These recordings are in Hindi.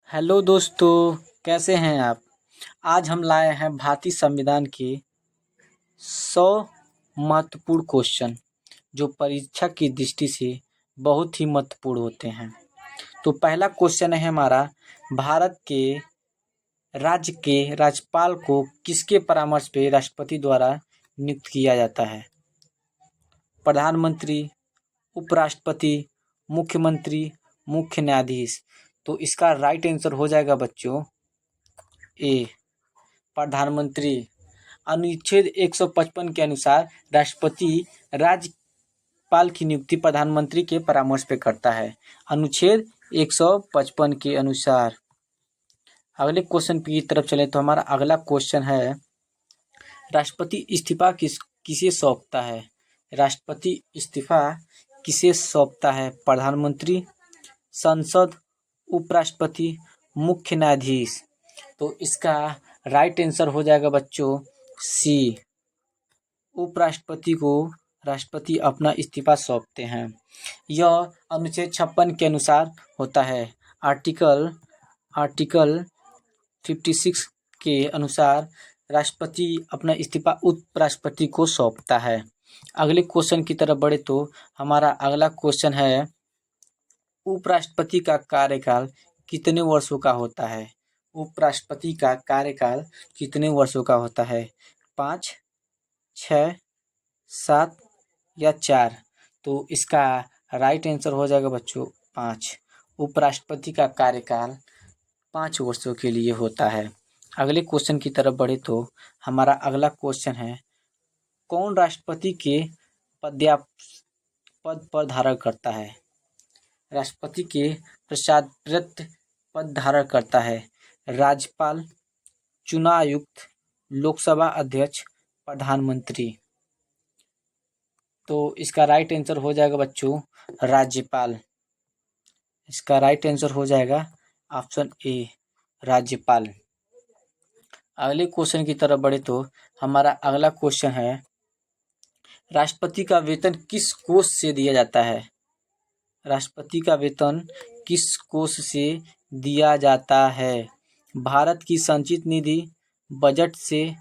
हेलो दोस्तों, कैसे हैं आप। आज हम लाए हैं भारतीय संविधान के 100 महत्वपूर्ण क्वेश्चन जो परीक्षा की दृष्टि से बहुत ही महत्वपूर्ण होते हैं। तो पहला क्वेश्चन है हमारा, भारत के राज्य के राज्यपाल को किसके परामर्श पे राष्ट्रपति द्वारा नियुक्त किया जाता है। प्रधानमंत्री, उपराष्ट्रपति, मुख्यमंत्री, मुख्य न्यायाधीश। तो इसका राइट आंसर हो जाएगा बच्चों ए, प्रधानमंत्री। अनुच्छेद 155 के अनुसार राष्ट्रपति राज्यपाल की नियुक्ति प्रधानमंत्री के परामर्श पे करता है। अनुच्छेद 155 के अनुसार। अगले क्वेश्चन की तरफ चले तो हमारा अगला क्वेश्चन है, राष्ट्रपति इस्तीफा किसे सौंपता है। राष्ट्रपति इस्तीफा किसे सौंपता है। प्रधानमंत्री, संसद, उपराष्ट्रपति, मुख्य न्यायाधीश। तो इसका राइट आंसर हो जाएगा बच्चों सी, उपराष्ट्रपति को राष्ट्रपति अपना इस्तीफा सौंपते हैं। यह अनुच्छेद 56 के अनुसार होता है। आर्टिकल 56 के अनुसार राष्ट्रपति अपना इस्तीफा उपराष्ट्रपति को सौंपता है। अगले क्वेश्चन की तरफ बढ़े तो हमारा अगला क्वेश्चन है, उपराष्ट्रपति का कार्यकाल कितने वर्षों का होता है। उपराष्ट्रपति का कार्यकाल कितने वर्षों का होता है। 5, 6, 7 या 4। तो इसका राइट आंसर हो जाएगा बच्चों 5। उपराष्ट्रपति का कार्यकाल 5 वर्षों के लिए होता है। अगले क्वेश्चन की तरफ बढ़े तो हमारा अगला क्वेश्चन है, कौन राष्ट्रपति के पद पर धारण करता है। राष्ट्रपति के पश्चात पद धारण करता है। राज्यपाल, चुनाव आयुक्त, लोकसभा अध्यक्ष, प्रधानमंत्री। तो इसका राइट आंसर हो जाएगा बच्चों राज्यपाल। इसका राइट आंसर हो जाएगा ऑप्शन ए, राज्यपाल। अगले क्वेश्चन की तरफ बढ़े तो हमारा अगला क्वेश्चन है, राष्ट्रपति का वेतन किस कोष से दिया जाता है। राष्ट्रपति का वेतन किस कोष से दिया जाता है। भारत की संचित निधि, बजट से,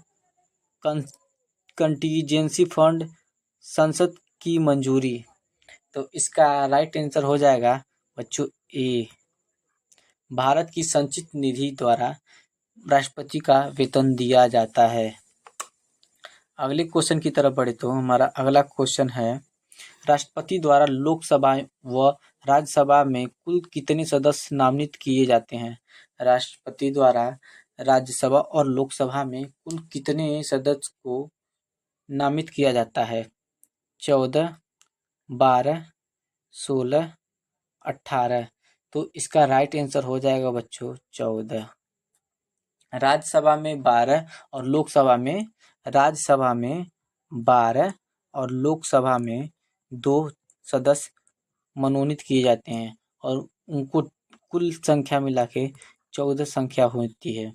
कंटीजेंसी फंड, संसद की मंजूरी। तो इसका राइट आंसर हो जाएगा बच्चों ए, भारत की संचित निधि द्वारा राष्ट्रपति का वेतन दिया जाता है। अगले क्वेश्चन की तरफ बढ़े तो हमारा अगला क्वेश्चन है, राष्ट्रपति द्वारा लोकसभा व राज्यसभा में कुल कितने सदस्य नामित किए जाते हैं। राष्ट्रपति द्वारा राज्यसभा और लोकसभा में कुल कितने सदस्य को नामित किया जाता है। 14, 12, 16, 18। तो इसका राइट आंसर हो जाएगा बच्चों 14। राज्यसभा में 12 और लोकसभा में 12 और लोकसभा में 2 सदस्य मनोनीत किए जाते हैं और उनको कुल संख्या मिला के 14 संख्या होती है।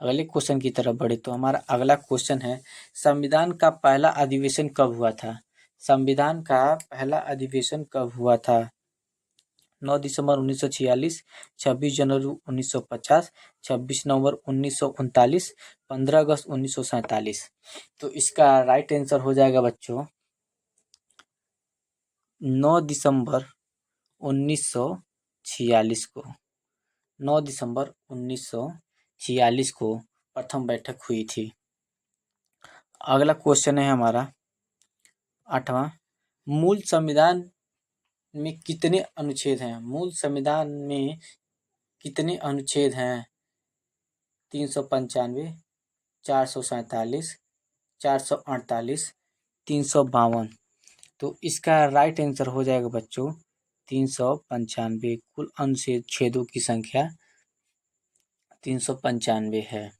अगले क्वेश्चन की तरफ बढ़े तो हमारा अगला क्वेश्चन है, संविधान का पहला अधिवेशन कब हुआ था। संविधान का पहला अधिवेशन कब हुआ था। 9 दिसंबर 1946, 26 जनवरी 1950, 26 नवंबर 1939, 15 अगस्त 1947। तो इसका राइट आंसर हो जाएगा बच्चों 9 दिसंबर 1946 को। 9 दिसंबर 1946 को प्रथम बैठक हुई थी। अगला क्वेश्चन है हमारा 8वां, मूल संविधान में कितने अनुच्छेद हैं। मूल संविधान में कितने अनुच्छेद हैं। 395, 447, 448, 352। तो इसका राइट आंसर हो जाएगा बच्चों 395। कुल अनुच्छेदों की संख्या 395 है।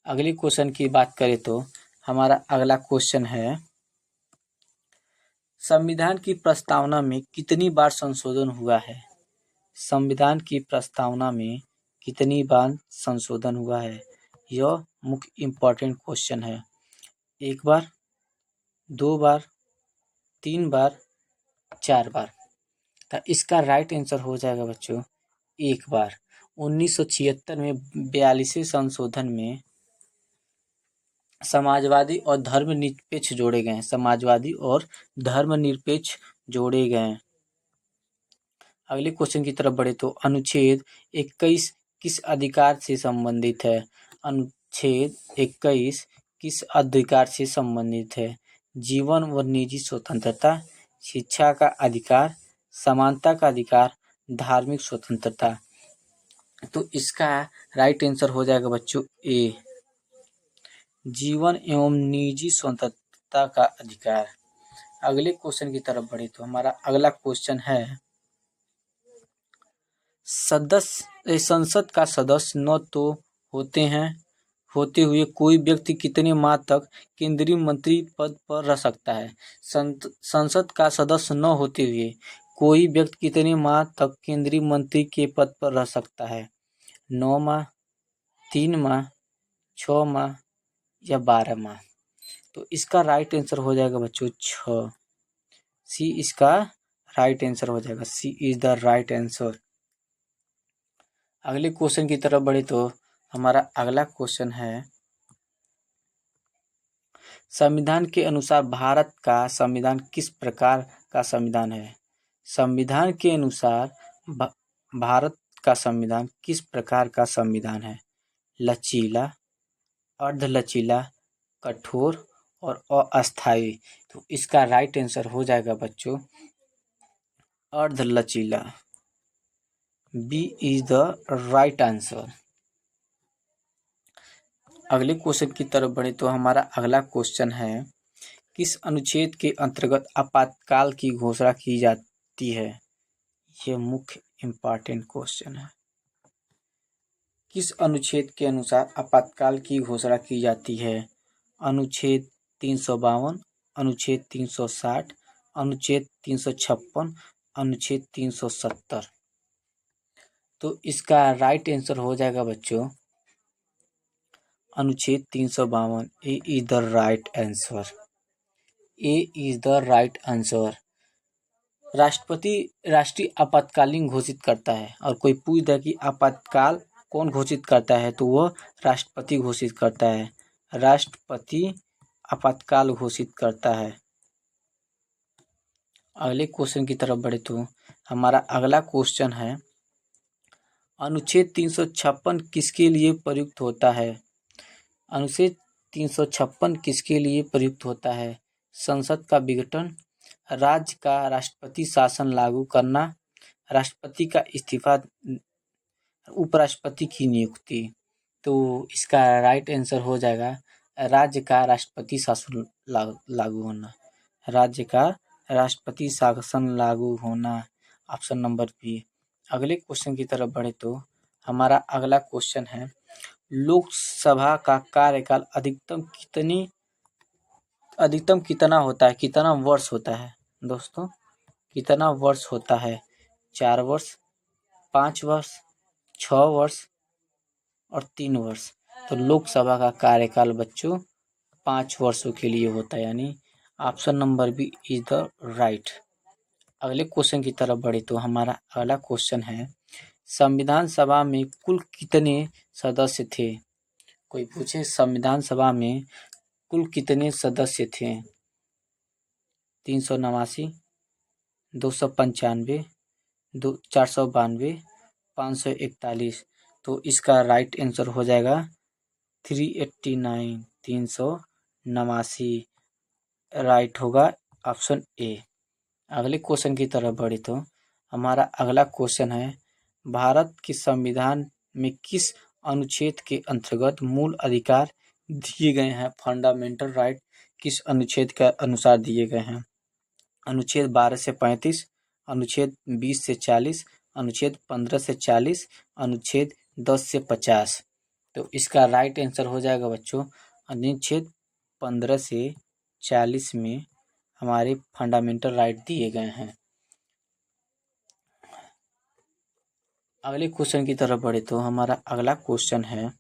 अगले क्वेश्चन की बात करें तो हमारा अगला क्वेश्चन है, संविधान की प्रस्तावना में कितनी बार संशोधन हुआ है। संविधान की प्रस्तावना में कितनी बार संशोधन हुआ है। यह मुख्य इम्पोर्टेंट क्वेश्चन है। 1 बार, 2 बार, 3 बार, 4 बार। तो इसका राइट आंसर हो जाएगा बच्चों 1 बार। 1976 में 42वें संशोधन में समाजवादी और धर्मनिरपेक्ष जोड़े गए हैं। समाजवादी और धर्मनिरपेक्ष जोड़े गए हैं। अगले क्वेश्चन की तरफ बढ़े तो अनुच्छेद 21 किस अधिकार से संबंधित है? अनुच्छेद 21 किस अधिकार से संबंधित है? जीवन व निजी स्वतंत्रता, शिक्षा का अधिकार, समानता का अधिकार, धार्मिक स्वतंत्रता। तो इसका राइट आंसर हो जाएगा बच्चों ए, जीवन एवं निजी स्वतंत्रता का अधिकार। अगले क्वेश्चन की तरफ बढ़े तो हमारा अगला क्वेश्चन है, संसद का सदस्य न तो होते हुए कोई व्यक्ति कितने माह तक केंद्रीय मंत्री पद पर रह सकता है? संसद का सदस्य न होते हुए कोई व्यक्ति कितने माह तक केंद्रीय मंत्री के पद पर रह सकता है? 9 माह, 3 माह, 6 माह या 12 माह। तो इसका राइट आंसर हो जाएगा बच्चों 6, सी इसका राइट आंसर हो जाएगा। सी इज द राइट आंसर। अगले क्वेश्चन की तरफ बढ़े तो हमारा अगला क्वेश्चन है, संविधान के अनुसार भारत का संविधान किस प्रकार का संविधान है? संविधान के अनुसार भारत का संविधान किस प्रकार का संविधान है? लचीला, अर्ध लचीला, कठोर और अस्थायी। तो इसका राइट आंसर हो जाएगा बच्चों अर्ध लचीला। B is the right answer. अगले क्वेश्चन की तरफ बढ़े तो हमारा अगला क्वेश्चन है, किस अनुच्छेद के अंतर्गत आपातकाल की घोषणा की जाती है? यह मुख्य इम्पॉर्टेंट क्वेश्चन है। किस अनुच्छेद के अनुसार आपातकाल की घोषणा की जाती है? अनुच्छेद 352, अनुच्छेद 360, अनुच्छेद 356, अनुच्छेद 370। तो इसका राइट आंसर हो जाएगा बच्चों अनुच्छेद 352। A is the right answer. A is the right answer. राष्ट्रपति राष्ट्रीय आपातकालीन घोषित करता है, और कोई पूछ दे कि आपातकाल कौन घोषित करता है तो वह राष्ट्रपति घोषित करता है। राष्ट्रपति आपातकाल घोषित करता है। अगले क्वेश्चन की तरफ बढ़े तो हमारा अगला क्वेश्चन है, अनुच्छेद 356 किसके लिए प्रयुक्त होता है? अनुच्छेद 356 किसके लिए प्रयुक्त होता है? संसद का विघटन, राज्य का राष्ट्रपति शासन लागू करना, राष्ट्रपति का इस्तीफा, उपराष्ट्रपति की नियुक्ति। तो इसका राइट आंसर हो जाएगा राज्य का राष्ट्रपति शासन लागू होना। राज्य का राष्ट्रपति शासन लागू होना, ऑप्शन नंबर बी। अगले क्वेश्चन की तरफ बढ़े तो हमारा अगला क्वेश्चन है, लोकसभा का कार्यकाल अधिकतम कितना होता है? कितना वर्ष होता है दोस्तों? कितना वर्ष होता है? 4 वर्ष, 5 वर्ष, 6 वर्ष और 3 वर्ष। तो लोकसभा का कार्यकाल बच्चों 5 वर्षों के लिए होता है, यानी option number B is the right. अगले क्वेश्चन की तरफ बढ़े तो हमारा अगला क्वेश्चन है, संविधान सभा में कुल कितने सदस्य थे? कोई पूछे संविधान सभा में कुल कितने सदस्य थे? 389, 295, 492, 541। तो इसका राइट आंसर हो जाएगा 389, 389 राइट होगा ऑप्शन ए। अगले क्वेश्चन की तरफ बढ़े तो हमारा अगला क्वेश्चन है, भारत के संविधान में किस अनुच्छेद के अंतर्गत मूल अधिकार दिए गए हैं? फंडामेंटल राइट किस अनुच्छेद के अनुसार दिए गए हैं? अनुच्छेद 12 से 35, अनुच्छेद 20 से 40, अनुच्छेद 15 से 40, अनुच्छेद 10 से 50। तो इसका राइट आंसर हो जाएगा बच्चों अनुच्छेद 15 से 40 में हमारे फंडामेंटल राइट दिए गए हैं। अगले क्वेश्चन की तरफ बढ़े तो हमारा अगला क्वेश्चन है,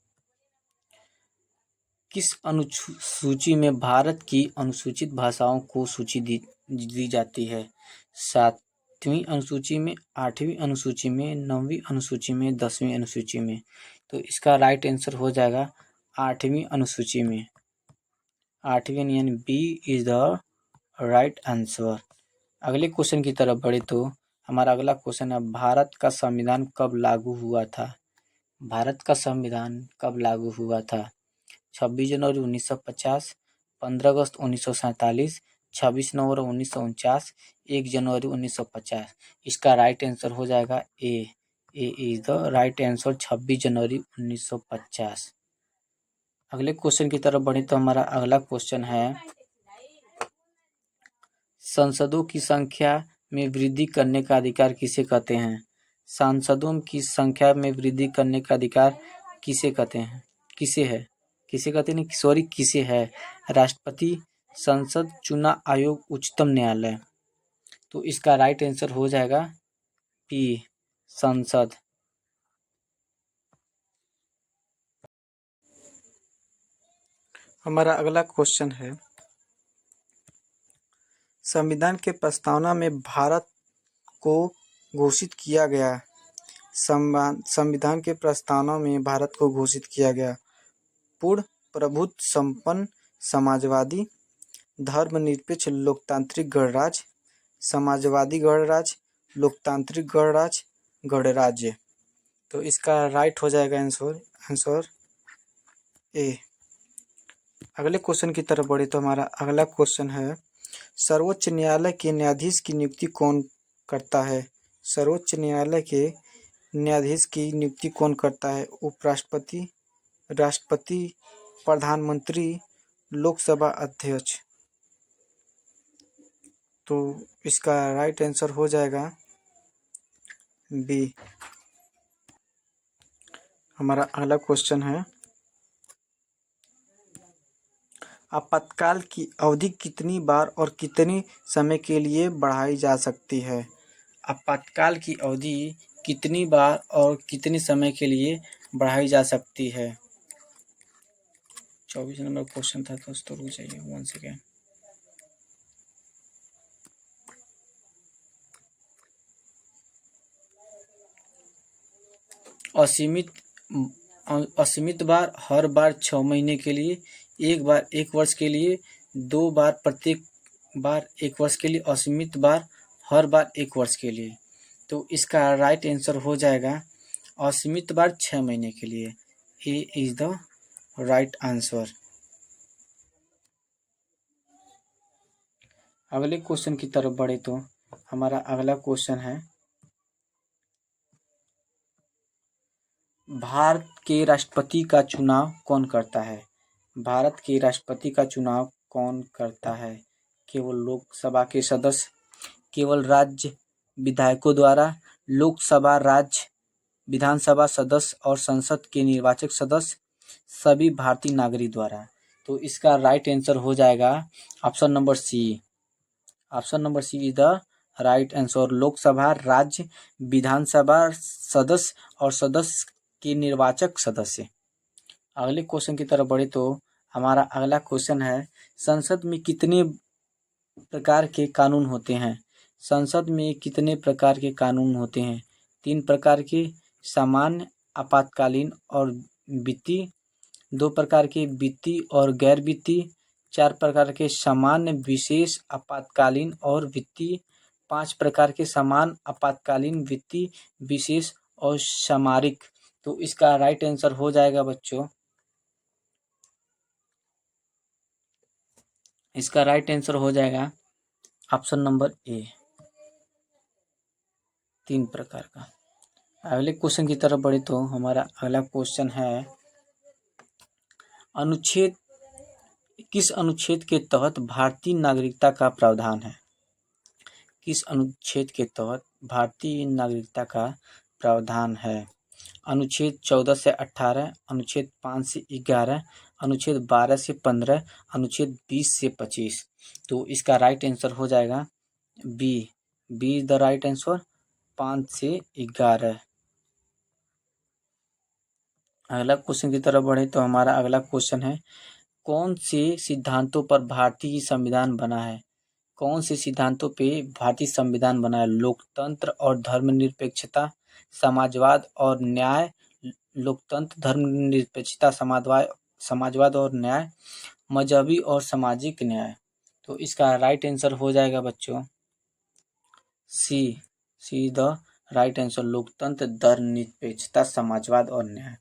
किस अनुसूची में भारत की अनुसूचित भाषाओं को सूची दी जाती है? 7 8वीं अनुसूची में, 8वीं अनुसूची में, 9वीं अनुसूची में, 10वीं अनुसूची में। तो इसका राइट आंसर हो जाएगा 8वीं अनुसूची में। 8वीं यानी B is the right answer. अगले क्वेश्चन की तरफ बढ़े तो हमारा अगला क्वेश्चन है, भारत का संविधान कब लागू हुआ था? भारत का संविधान कब लागू हुआ था? 26 जनवरी 1950, 15 अगस्त 1947, 26 नवंबर 1949, 1 जनवरी 1950। इसका राइट आंसर हो जाएगा ए इज द राइट आंसर, 26 जनवरी 1950। अगले क्वेश्चन की तरफ बढ़े तो हमारा अगला क्वेश्चन है, सांसदों की संख्या में वृद्धि करने का अधिकार किसे कहते हैं? सांसदों की संख्या में वृद्धि करने का अधिकार किसे कहते हैं? किसे है? किसे कहते नहीं, सॉरी, किसे है? राष्ट्रपति, संसद, चुनाव आयोग, उच्चतम न्यायालय। तो इसका राइट आंसर हो जाएगा बी, संसद। हमारा अगला क्वेश्चन है, संविधान के प्रस्तावना में भारत को घोषित किया गया, संविधान के प्रस्तावना में भारत को घोषित किया गया पूर्ण प्रभुत्व संपन्न समाजवादी धर्मनिरपेक्ष लोकतांत्रिक गणराज्य, समाजवादी गणराज्य, लोकतांत्रिक गणराज्य, गणराज्य। तो इसका राइट हो जाएगा आंसर ए। अगले क्वेश्चन की तरफ बढ़े तो हमारा अगला क्वेश्चन है, सर्वोच्च न्यायालय के न्यायाधीश की नियुक्ति कौन करता है? सर्वोच्च न्यायालय के न्यायाधीश की नियुक्ति कौन करता है? उपराष्ट्रपति, राष्ट्रपति, प्रधानमंत्री, लोकसभा अध्यक्ष। तो इसका राइट आंसर हो जाएगा बी। हमारा अगला क्वेश्चन है, आपातकाल की अवधि कितनी बार और कितने समय के लिए बढ़ाई जा सकती है? आपातकाल की अवधि कितनी बार और कितने समय के लिए बढ़ाई जा सकती है? 24 नंबर क्वेश्चन था दोस्तों, रुक जाइए 1 सेकेंड। असीमित बार, हर बार 6 महीने के लिए, एक बार 1 वर्ष के लिए, 2 बार प्रत्येक बार 1 वर्ष के लिए, असीमित बार, हर बार 1 वर्ष के लिए। तो इसका राइट आंसर हो जाएगा असीमित बार 6 महीने के लिए। ए इज द राइट आंसर। अगले क्वेश्चन की तरफ बढ़े तो हमारा अगला क्वेश्चन है, भारत के राष्ट्रपति का चुनाव कौन करता है? भारत के राष्ट्रपति का चुनाव कौन करता है? केवल लोकसभा के सदस्य, केवल राज्य विधायकों द्वारा, लोकसभा, राज्य विधानसभा सदस्य और संसद के निर्वाचक सदस्य, सभी भारतीय नागरिक द्वारा। तो इसका राइट आंसर हो जाएगा option number C. Option number C is the right answer, Lok Sabha, राज्य विधानसभा सदस्य और सदस्य के निर्वाचक सदस्य। अगले क्वेश्चन की तरफ बढ़े तो हमारा अगला क्वेश्चन है, संसद में कितने प्रकार के कानून होते हैं? संसद में कितने प्रकार के कानून होते हैं? 3 प्रकार के, सामान्य, आपातकालीन और वित्तीय। 2 प्रकार के, वित्तीय और गैर वित्तीय। 4 प्रकार के, सामान्य, विशेष, आपातकालीन और वित्तीय। 5 प्रकार के, सामान्य, आपातकालीन, वित्तीय, विशेष और सामरिक। तो इसका राइट आंसर हो जाएगा बच्चों, इसका राइट आंसर हो जाएगा ऑप्शन नंबर ए, 3 प्रकार का। अगले क्वेश्चन की तरफ बढ़े तो हमारा अगला क्वेश्चन है, अनुच्छेद, किस अनुच्छेद के तहत भारतीय नागरिकता का प्रावधान है? किस अनुच्छेद के तहत भारतीय नागरिकता का प्रावधान है? अनुच्छेद 14 से 18, अनुच्छेद 5 से 11, अनुच्छेद 12 से 15, अनुच्छेद 20 से 25। तो इसका राइट आंसर हो जाएगा B is the right answer, 5 से 11। अगला क्वेश्चन की तरफ बढ़े तो हमारा अगला क्वेश्चन है, कौन से सिद्धांतों पर भारतीय संविधान बना है? कौन से सिद्धांतों पे भारतीय संविधान बना है? लोकतंत्र और धर्मनिरपेक्षता, समाजवाद और न्याय, लोकतंत्र, धर्मनिरपेक्षता, समाजवाद और न्याय, मजहबी और सामाजिक न्याय। तो इसका राइट आंसर हो जाएगा बच्चों सी द राइट आंसर, लोकतंत्र, धर्मनिरपेक्षता, समाजवाद और न्याय।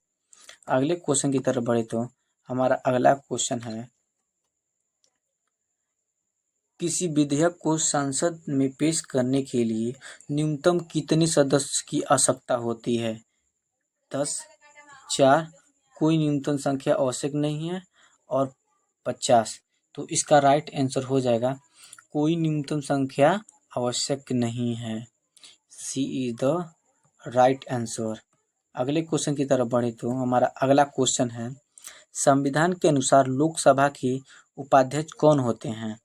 अगले क्वेश्चन की तरफ बढ़े तो हमारा अगला क्वेश्चन है, किसी विधेयक को संसद में पेश करने के लिए न्यूनतम कितने सदस्य की आवश्यकता होती है? 10, 4, कोई न्यूनतम संख्या आवश्यक नहीं है, और 50। तो इसका राइट आंसर हो जाएगा कोई न्यूनतम संख्या आवश्यक नहीं है। सी इज द राइट आंसर। अगले क्वेश्चन की तरफ बढ़े तो हमारा अगला क्वेश्चन है, संविधान के अनुसार लोकसभा के उपाध्यक्ष कौन होते हैं?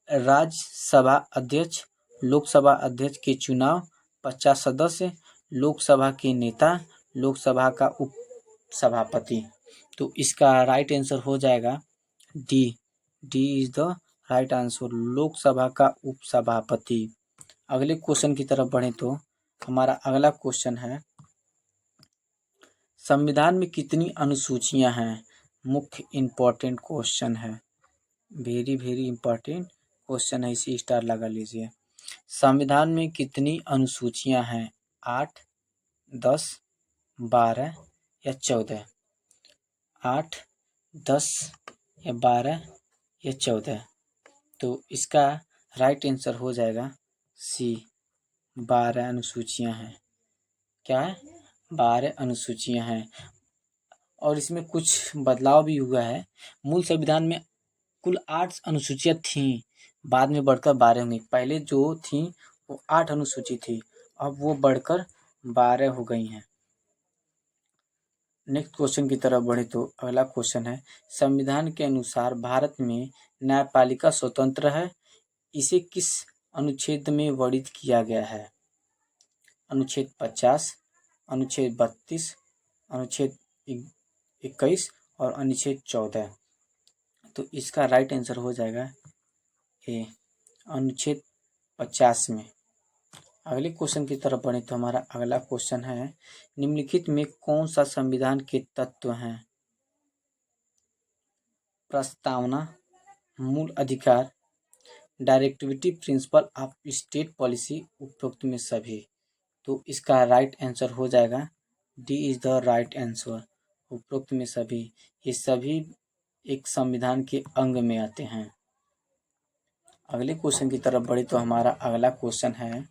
राज्यसभा अध्यक्ष, लोकसभा अध्यक्ष के चुनाव, 50 सदस्य, लोकसभा के नेता, लोकसभा का उपसभापति। तो इसका राइट आंसर हो जाएगा D is the right answer, Lok Sabha का उपसभापति। अगले क्वेश्चन की तरफ बढ़े तो हमारा अगला क्वेश्चन है, संविधान में कितनी अनुसूचियां हैं? मुख्य इम्पोर्टेंट क्वेश्चन है, वेरी इम्पोर्टेंट क्वेश्चन है, इसी स्टार लगा लीजिए। संविधान में कितनी अनुसूचियां हैं? 8, 10, 12 या 14? 8, 10 या 12 या 14? तो इसका राइट आंसर हो जाएगा सी, 12 अनुसूचियां हैं। क्या है? 12 अनुसूचियां हैं। और इसमें कुछ बदलाव भी हुआ है। मूल संविधान में कुल 8 अनुसूचियां थीं, बाद में बढ़कर 12 हुई। पहले जो थी वो 8 अनुसूची थी, अब वो बढ़कर 12 हो गई हैं। नेक्स्ट क्वेश्चन की तरफ बढ़े तो अगला क्वेश्चन है, संविधान के अनुसार भारत में न्यायपालिका स्वतंत्र है, इसे किस अनुच्छेद में वर्णित किया गया है? अनुच्छेद 50, अनुच्छेद 32, अनुच्छेद 21 और अनुच्छेद 14। तो इसका राइट आंसर हो जाएगा ए, अनुच्छेद 50 में। अगले क्वेश्चन की तरफ बढ़े तो हमारा अगला क्वेश्चन है, निम्नलिखित में कौन सा संविधान के तत्व हैं? प्रस्तावना, मूल अधिकार, directivity, principle of state policy, उपरोक्त में सभी। तो इसका राइट आंसर हो जाएगा D is the right answer, उपरोक्त में सभी। ये सभी एक संविधान के अंग में आते हैं। अगले क्वेश्चन की तरफ बढ़े तो हमारा अगला क्वेश्चन है,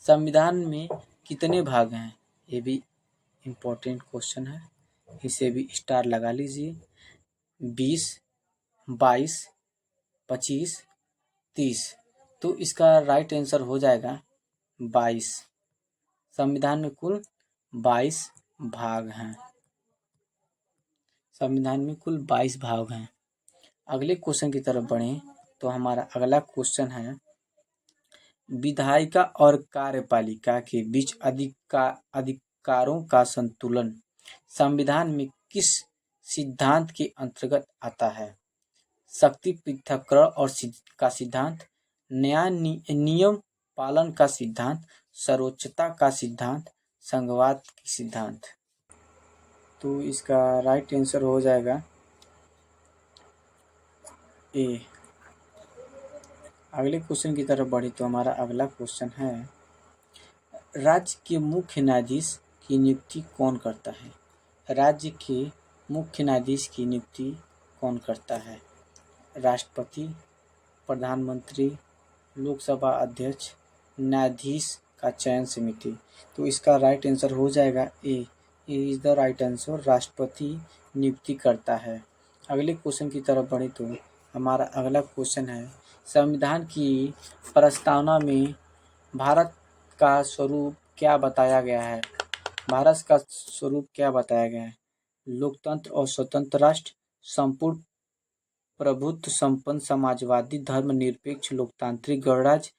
संविधान में कितने भाग हैं? ये भी इम्पोर्टेंट क्वेश्चन है, इसे भी स्टार लगा लीजिए। 20, 22, 25, 30। तो इसका राइट आंसर हो जाएगा 22। संविधान में कुल 22 भाग हैं। संविधान में कुल 22 भाग हैं। अगले क्वेश्चन की तरफ बढ़ें तो हमारा अगला क्वेश्चन है, विधायिका और कार्यपालिका के बीच अधिकारों का संतुलन संविधान में किस सिद्धांत के अंतर्गत आता है? शक्ति पृथक्करण और का सिद्धांत, न्याय नियम पालन का सिद्धांत, सर्वोच्चता का सिद्धांत, संघवाद की सिद्धांत। तो इसका राइट आंसर हो जाएगा ए। अगले क्वेश्चन की तरफ बढ़ी तो हमारा अगला क्वेश्चन है, राज्य के मुख्य न्यायाधीश की नियुक्ति कौन करता है? राज्य के मुख्य न्यायाधीश की नियुक्ति कौन करता है? राष्ट्रपति, प्रधानमंत्री, लोकसभा अध्यक्ष, न्यायाधीश का चयन समिति। तो इसका राइट आंसर हो जाएगा ए इज द राइट आंसर, राष्ट्रपति नियुक्ति करता है। अगले क्वेश्चन की तरफ बढ़े तो हमारा अगला क्वेश्चन है, संविधान की प्रस्तावना में भारत का स्वरूप क्या बताया गया है? भारत का स्वरूप क्या बताया गया है? लोकतंत्र और स्वतंत्र राष्ट्र, संपूर्ण प्रभुत्व संपन्न समाजवादी धर्मनिरपेक्ष लोकतांत्रिक गणराज्य,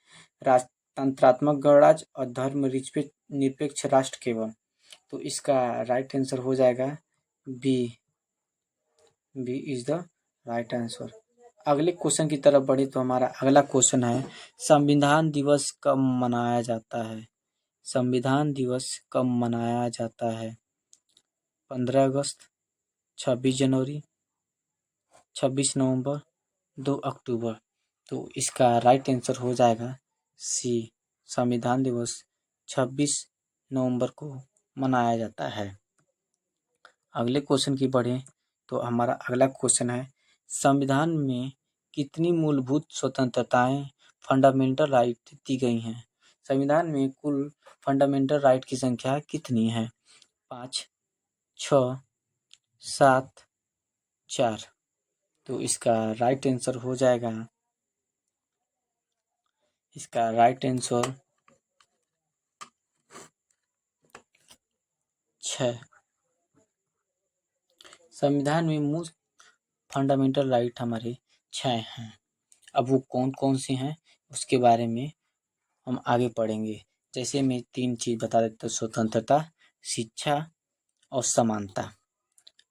राजतंत्रात्मक गणराज्य और धर्मनिरपेक्ष राष्ट्र केवल। तो इसका राइट आंसर हो जाएगा B is the right answer. अगले क्वेश्चन की तरफ बढ़े तो हमारा अगला क्वेश्चन है, संविधान दिवस कब मनाया जाता है? संविधान दिवस कब मनाया जाता है? 15 अगस्त, 26 जनवरी, 26 नवंबर, 2 अक्टूबर। तो इसका राइट आंसर हो जाएगा सी, संविधान दिवस 26 नवंबर को मनाया जाता है। अगले क्वेश्चन की बढ़े तो हमारा अगला क्वेश्चन है, संविधान में कितनी मूलभूत स्वतंत्रताएं फंडामेंटल राइट दी गई हैं? संविधान में कुल फंडामेंटल राइट की संख्या कितनी है? 5, 6, 7, 4। तो इसका राइट आंसर हो जाएगा, इसका राइट आंसर 6। संविधान में मूल फंडामेंटल राइट हमारे 6 हैं। अब वो कौन कौन से हैं उसके बारे में हम आगे पढ़ेंगे। जैसे मैं 3 चीज़ बता देता हूँ, स्वतंत्रता, शिक्षा और समानता।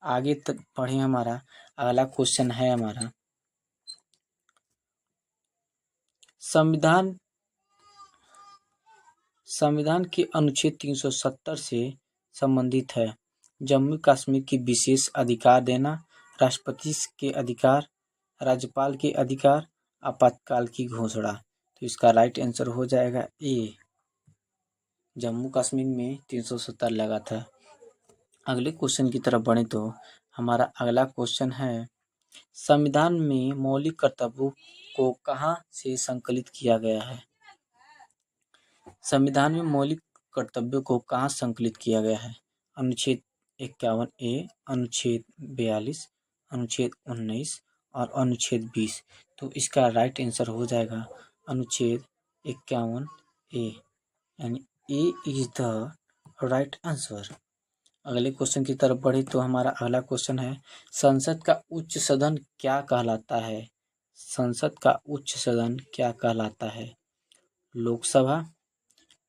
आगे तक पढ़े, हमारा अगला क्वेश्चन है हमारा, संविधान के अनुच्छेद 370 से संबंधित है। जम्मू कश्मीर की विशेष अधिकार देना, राष्ट्रपति के अधिकार, राज्यपाल के अधिकार, आपातकाल की घोषणा। तो इसका राइट आंसर हो जाएगा ए, जम्मू कश्मीर में 370 लगा था। अगले क्वेश्चन की तरफ बढ़े तो हमारा अगला क्वेश्चन है, संविधान में मौलिक कर्तव्यों को कहाँ से संकलित किया गया है? संविधान में मौलिक कर्तव्यों को कहाँ संकलित किया गया है? अनुच्छेद 51A, अनुच्छेद 42, अनुच्छेद 19 और अनुच्छेद 20। तो इसका राइट आंसर हो जाएगा अनुच्छेद 51A, यानी ए इज द राइट आंसर। अगले क्वेश्चन की तरफ बढ़े तो हमारा अगला क्वेश्चन है, संसद का उच्च सदन क्या कहलाता है? संसद का उच्च सदन क्या कहलाता है? लोकसभा,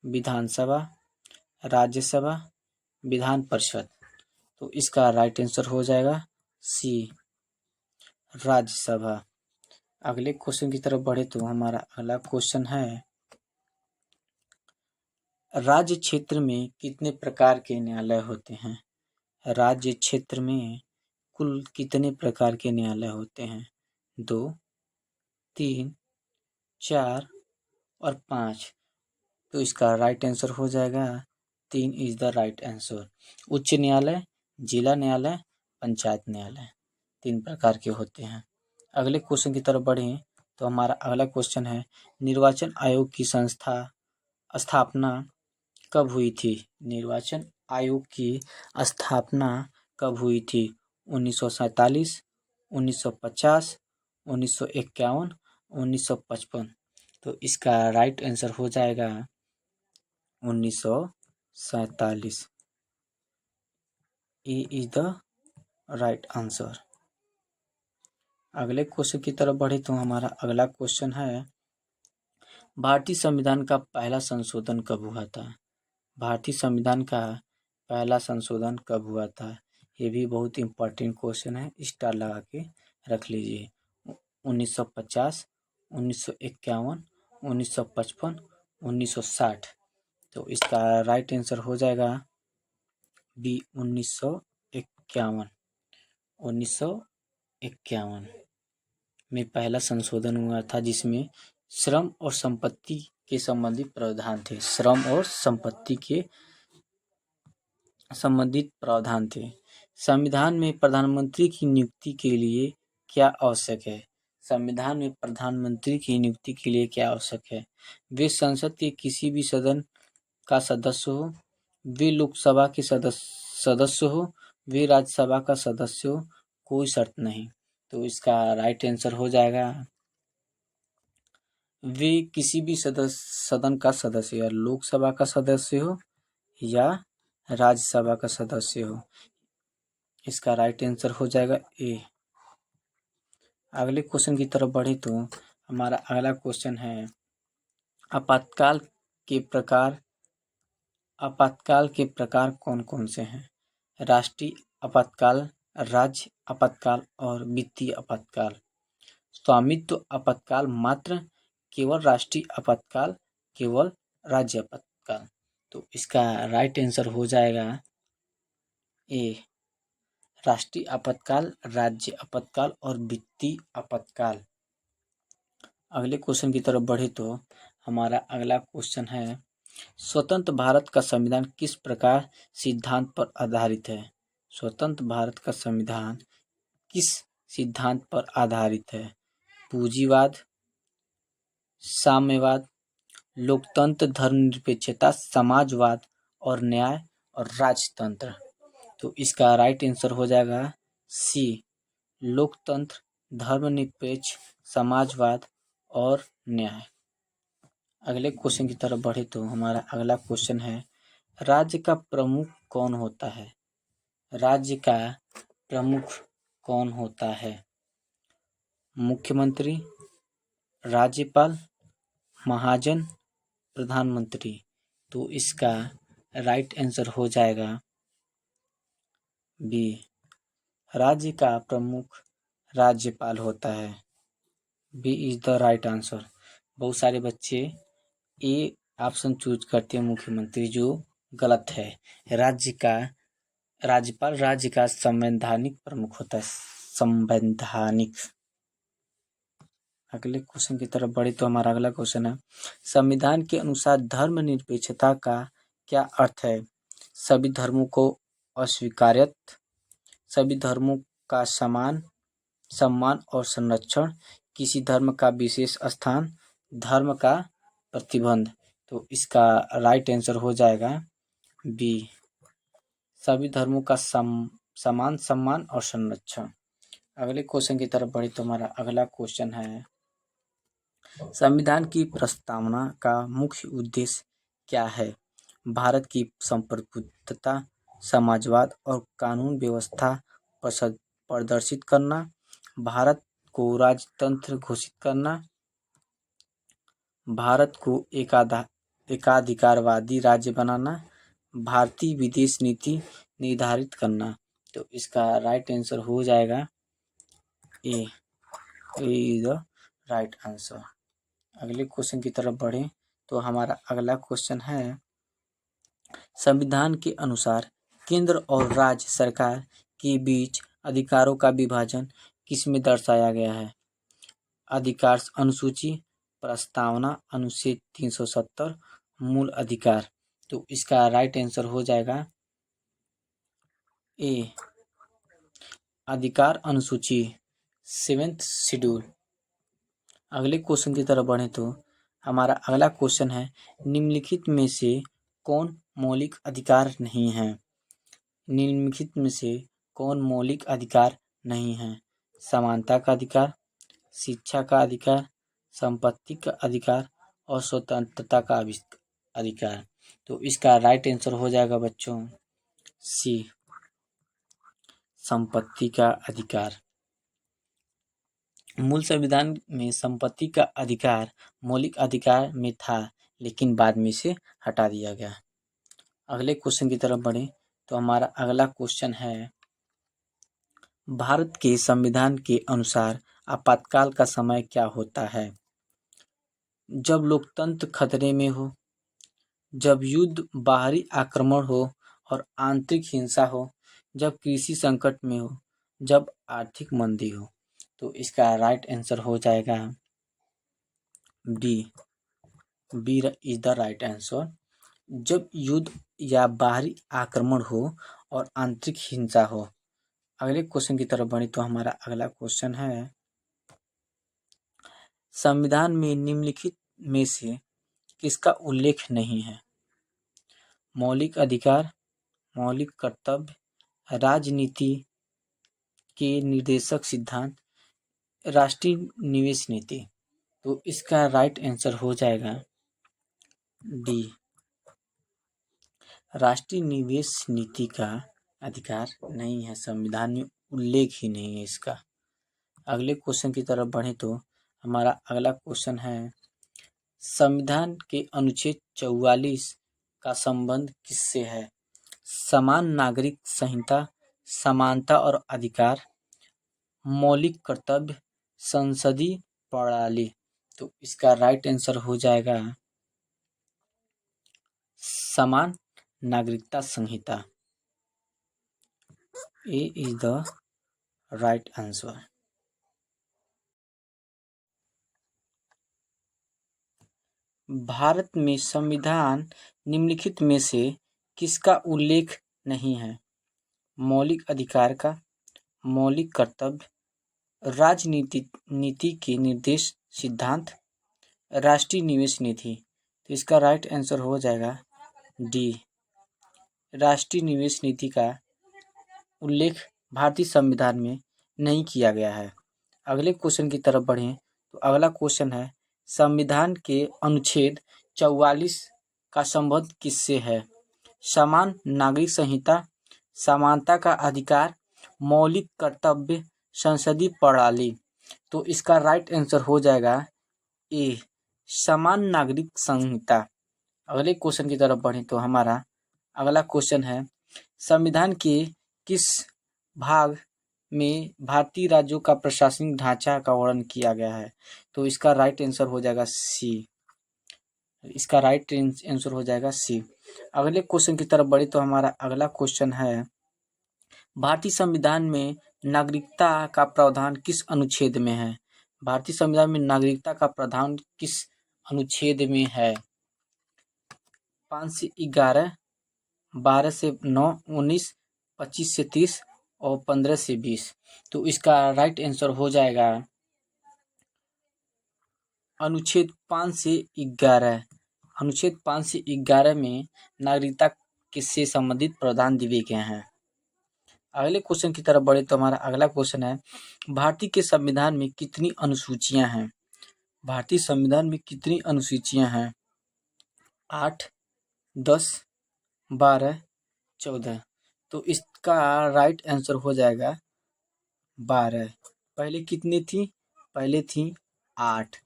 विधानसभा, राज्यसभा, विधान परिषद। तो इसका राइट आंसर हो जाएगा सी, राज्यसभा। अगले क्वेश्चन की तरफ बढ़े तो हमारा अगला क्वेश्चन है, राज्य क्षेत्र में कितने प्रकार के न्यायालय होते हैं? राज्य क्षेत्र में कुल कितने प्रकार के न्यायालय होते हैं? 2, 3, 4 और 5। तो इसका राइट आंसर हो जाएगा 3 इज द राइट आंसर। उच्च न्यायालय, जिला न्यायालय, पंचायत न्यायालय, 3 प्रकार के होते हैं। अगले क्वेश्चन की तरफ बढ़ें तो हमारा अगला क्वेश्चन है, निर्वाचन आयोग की स्थापना कब हुई थी? निर्वाचन आयोग की स्थापना कब हुई थी? 1947, 1950, 1951, 1955। तो इसका राइट आंसर हो जाएगा 1947। ए इज द राइट आंसर। अगले क्वेश्चन की तरफ बढ़े तो हमारा अगला क्वेश्चन है, भारतीय संविधान का पहला संशोधन कब हुआ था? भारतीय संविधान का पहला संशोधन कब हुआ था? ये भी बहुत इम्पोर्टेंट क्वेश्चन है, स्टार लगा के रख लीजिए। 1950, 1951, 1955, 1960। तो इसका राइट आंसर हो जाएगा बी, 1951। 1951 में पहला संशोधन हुआ था, जिसमें श्रम और संपत्ति के संबंधित प्रावधान थे। श्रम और संपत्ति के संबंधित प्रावधान थे। संविधान में प्रधानमंत्री की नियुक्ति के लिए क्या आवश्यक है? संविधान में प्रधानमंत्री की नियुक्ति के लिए क्या आवश्यक है? वे संसद के किसी भी सदन का सदस्य हो, वे लोकसभा के सदस्य हो, वे राज्यसभा का सदस्य हो, कोई शर्त नहीं। तो इसका राइट आंसर हो जाएगा, वे किसी भी सदन का सदस्य, या लोकसभा का सदस्य हो या राज्यसभा का सदस्य हो। इसका राइट आंसर हो जाएगा ए। अगले क्वेश्चन की तरफ बढ़े तो हमारा अगला क्वेश्चन है, आपातकाल के प्रकार कौन कौन से हैं? राष्ट्रीय आपातकाल, राज्य आपातकाल और वित्तीय आपातकाल। स्वामित्व आपातकाल मात्र, केवल राष्ट्रीय आपातकाल, केवल राज्य आपातकाल। तो इसका राइट आंसर हो जाएगा ए, राष्ट्रीय आपातकाल, राज्य आपातकाल और वित्तीय आपातकाल। अगले क्वेश्चन की तरफ बढ़े तो हमारा अगला क्वेश्चन है, स्वतंत्र भारत का संविधान किस प्रकार सिद्धांत पर आधारित है? स्वतंत्र भारत का संविधान किस सिद्धांत पर आधारित है? पूंजीवाद, साम्यवाद, लोकतंत्र, धर्मनिरपेक्षता, समाजवाद और न्याय और राजतंत्र। तो इसका राइट आंसर हो जाएगा सी, लोकतंत्र, धर्मनिरपेक्ष, समाजवाद और न्याय। अगले क्वेश्चन की तरफ बढ़े तो हमारा अगला क्वेश्चन है, राज्य का प्रमुख कौन होता है? राज्य का प्रमुख कौन होता है? मुख्यमंत्री, राज्यपाल, महाजन, प्रधानमंत्री। तो इसका राइट आंसर हो जाएगा बी, राज्य का प्रमुख राज्यपाल होता है। B is the right answer. बहुत सारे बच्चे ए ऑप्शन चूज करते हैं मुख्यमंत्री, जो गलत है। राज्यपाल राज्य का संवैधानिक प्रमुख होता है, संवैधानिक। अगले क्वेश्चन की तरफ बढ़े तो हमारा अगला क्वेश्चन है, संविधान के अनुसार धर्मनिरपेक्षता का क्या अर्थ है? सभी धर्मों को अस्वीकार्यत, सभी धर्मों का समान सम्मान और संरक्षण, किसी धर्म का विशेष स्थान, धर्म का प्रतिबंध। तो इसका राइट आंसर हो जाएगा बी, सभी धर्मों का समान सम्मान और संरक्षण। अगले क्वेश्चन की तरफ बढ़े तो हमारा अगला क्वेश्चन है, संविधान की प्रस्तावना का मुख्य उद्देश्य क्या है? भारत की संप्रभुता, समाजवाद और कानून व्यवस्था प्रदर्शित करना, भारत को राजतंत्र घोषित करना, भारत को एकाधिकारवादी राज्य बनाना, भारतीय विदेश नीति निर्धारित करना। तो इसका राइट आंसर हो जाएगा ए, इज द राइट आंसर। अगले क्वेश्चन की तरफ बढ़ें तो हमारा अगला क्वेश्चन है, संविधान के अनुसार केंद्र और राज्य सरकार के बीच अधिकारों का विभाजन किसमें दर्शाया गया है? अधिकार अनुसूची, प्रस्तावना, अनुच्छेद 370, मूल अधिकार। तो इसका राइट आंसर हो जाएगा ए, अधिकार अनुसूची, 7th शेड्यूल। अगले क्वेश्चन की तरफ बढ़े तो हमारा अगला क्वेश्चन है, निम्नलिखित में से कौन मौलिक अधिकार नहीं है? निम्नलिखित में से कौन मौलिक अधिकार नहीं है? समानता का अधिकार, शिक्षा का अधिकार, संपत्ति का अधिकार और स्वतंत्रता का अधिकार। तो इसका राइट आंसर हो जाएगा बच्चों सी, संपत्ति का अधिकार। मूल संविधान में संपत्ति का अधिकार मौलिक अधिकार में था, लेकिन बाद में इसे हटा दिया गया। अगले क्वेश्चन की तरफ बढ़े तो हमारा अगला क्वेश्चन है, भारत के संविधान के अनुसार आपातकाल का समय क्या होता है? जब लोकतंत्र खतरे में हो, जब युद्ध, बाहरी आक्रमण हो और आंतरिक हिंसा हो, जब कृषि संकट में हो, जब आर्थिक मंदी हो। तो इसका राइट आंसर हो जाएगा B, B is the right answer. जब युद्ध या बाहरी आक्रमण हो और आंतरिक हिंसा हो। अगले क्वेश्चन की तरफ बढ़े तो हमारा अगला क्वेश्चन है, संविधान में निम्नलिखित में से किसका उल्लेख नहीं है? मौलिक अधिकार, मौलिक कर्तव्य, राजनीति के निर्देशक सिद्धांत, राष्ट्रीय निवेश नीति। तो इसका राइट आंसर हो जाएगा डी, राष्ट्रीय निवेश नीति का अधिकार नहीं है, संविधान में उल्लेख ही नहीं है इसका। अगले क्वेश्चन की तरफ बढ़े तो हमारा अगला क्वेश्चन है, संविधान के अनुच्छेद 44 का संबंध किससे है? समान नागरिक संहिता, समानता और अधिकार, मौलिक कर्तव्य, संसदीय प्रणाली। तो इसका राइट आंसर हो जाएगा समान नागरिकता संहिता। A is the right answer. Bharat में संविधान निम्नलिखित में से किसका उल्लेख नहीं है? मौलिक अधिकार का, मौलिक कर्तव्य, नीति के निर्देश सिद्धांत, राष्ट्रीय निवेश निधि। तो इसका राइट आंसर हो जाएगा डी, राष्ट्रीय निवेश नीति का उल्लेख भारतीय संविधान में नहीं किया गया है। अगले क्वेश्चन की तरफ बढ़ें तो अगला क्वेश्चन है, संविधान के अनुच्छेद 44 का संबंध किससे है? समान नागरिक संहिता, समानता का अधिकार, मौलिक कर्तव्य, संसदीय प्रणाली। तो इसका राइट आंसर हो जाएगा ए, समान नागरिक संहिता। अगले क्वेश्चन की तरफ बढ़ें तो हमारा अगला क्वेश्चन है, संविधान के किस भाग में भारतीय राज्यों का प्रशासनिक ढांचा का वर्णन किया गया है? तो इसका राइट आंसर हो जाएगा सी, इसका राइट आंसर हो जाएगा सी। अगले क्वेश्चन की तरफ बढ़े तो हमारा अगला क्वेश्चन है, भारतीय संविधान में नागरिकता का प्रावधान किस अनुच्छेद में है? भारतीय संविधान में नागरिकता का प्रावधान किस अनुच्छेद में है? 5 से 11, 12 से 9, 19, 25 से 30 और 15 से 20। तो इसका राइट आंसर हो जाएगा अनुच्छेद 5 से 11। अनुच्छेद 5 से 11 में नागरिकता से संबंधित प्रावधान दिए गए हैं। अगले क्वेश्चन की तरफ बढ़े तो हमारा अगला क्वेश्चन है, भारतीय के संविधान में कितनी अनुसूचियां हैं? भारतीय संविधान में कितनी अनुसूचियां हैं? 8, 10, 12, 14। तो इसका राइट आंसर हो जाएगा 12। पहले कितनी थी? पहले थी 8,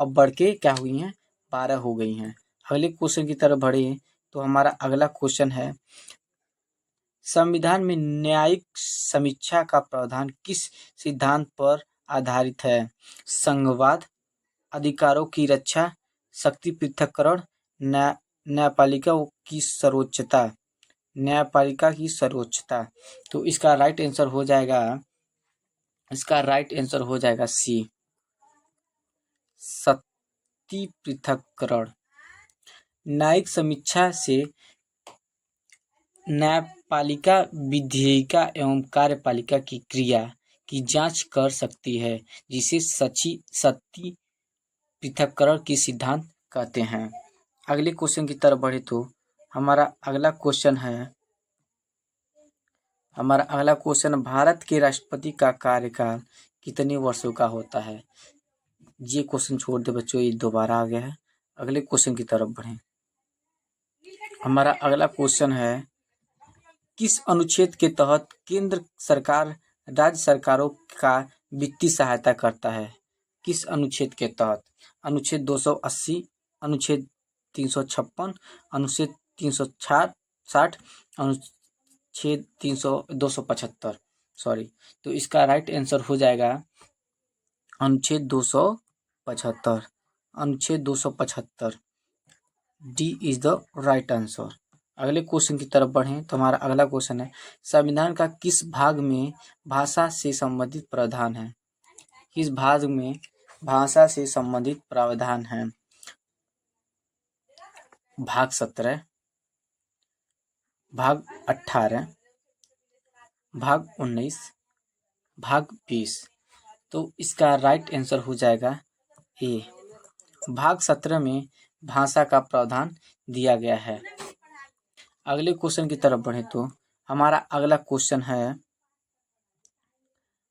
अब बढ़ के क्या हुई हैं? 12 हो गई हैं। अगले क्वेश्चन की तरफ बढ़े तो हमारा अगला क्वेश्चन है, संविधान में न्यायिक समीक्षा का प्रावधान किस सिद्धांत पर आधारित है? संघवाद, अधिकारों की रक्षा, शक्ति पृथक्करण, न्यायपालिका की सर्वोच्चता। न्यायपालिका की सर्वोच्चता। तो इसका राइट आंसर हो जाएगा, इसका राइट आंसर हो जाएगा सी, शक्ति पृथक्करण। न्यायिक समीक्षा से न्यायपालिका विधेयिका एवं कार्यपालिका की क्रिया की जांच कर सकती है, जिसे शक्ति पृथक्करण की सिद्धांत कहते हैं। अगले क्वेश्चन की तरफ बढ़े तो हमारा अगला क्वेश्चन है, भारत के राष्ट्रपति का कार्यकाल कितने वर्षों का होता है? ये क्वेश्चन छोड़ दे बच्चों, ये दोबारा आ गया है। अगले क्वेश्चन की तरफ बढ़ें। हमारा अगला क्वेश्चन है, किस अनुच्छेद के तहत केंद्र सरकार राज्य सरकारों का वित्तीय सहायता करता है? किस अनुच्छेद के तहत? अनुच्छेद 280, अनुच्छेद 356, अनुच्छेद 360, अनुच्छेद 275। सॉरी, तो इसका राइट आंसर हो जाएगा अनुच्छेद 275। अनुच्छेद 275 D is the right answer. अगले क्वेश्चन की तरफ बढ़ें तो हमारा अगला क्वेश्चन है, संविधान का किस भाग में भाषा से संबंधित प्रावधान है? किस भाग में भाषा से संबंधित प्रावधान है? भाग 17, भाग 18, भाग 19, भाग 20। तो इसका राइट आंसर हो जाएगा ए, भाग 17 में भाषा का प्रावधान दिया गया है। अगले क्वेश्चन की तरफ बढ़े तो हमारा अगला क्वेश्चन है,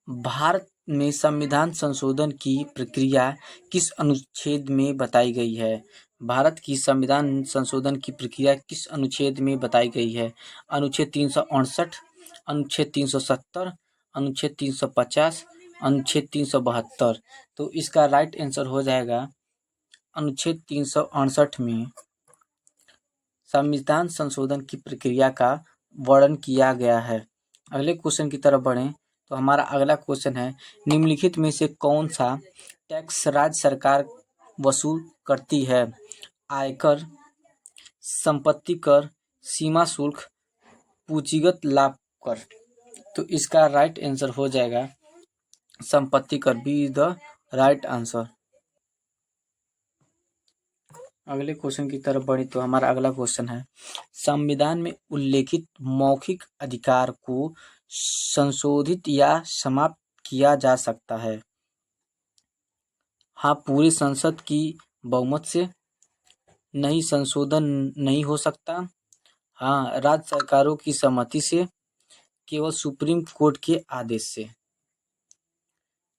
भारत में संविधान संशोधन की प्रक्रिया किस अनुच्छेद में बताई गई है? भारत की संविधान संशोधन की प्रक्रिया किस अनुच्छेद में बताई गई है? अनुच्छेद 368, अनुच्छेद 370, अनुच्छेद 350, अनुच्छेद 372। तो इसका राइट आंसर हो जाएगा अनुच्छेद 368 में संविधान संशोधन की प्रक्रिया का वर्णन किया गया है। अगले क्वेश्चन की तरफ बढ़ें तो हमारा अगला क्वेश्चन है, निम्नलिखित में से कौन सा टैक्स राज्य सरकार वसूल करती है? आयकर, संपत्ति कर, सीमा शुल्क, पूंजीगत लाभ कर। तो इसका राइट आंसर हो जाएगा संपत्ति कर, B is the right answer. अगले क्वेश्चन की तरफ बढ़ी तो हमारा अगला क्वेश्चन है, संविधान में उल्लेखित मौखिक अधिकार को संशोधित या समाप्त किया जा सकता है? हाँ, पूरी संसद की बहुमत से। नहीं, संशोधन नहीं हो सकता। हाँ, राज्य सरकारों की सहमति से। केवल सुप्रीम कोर्ट के आदेश से।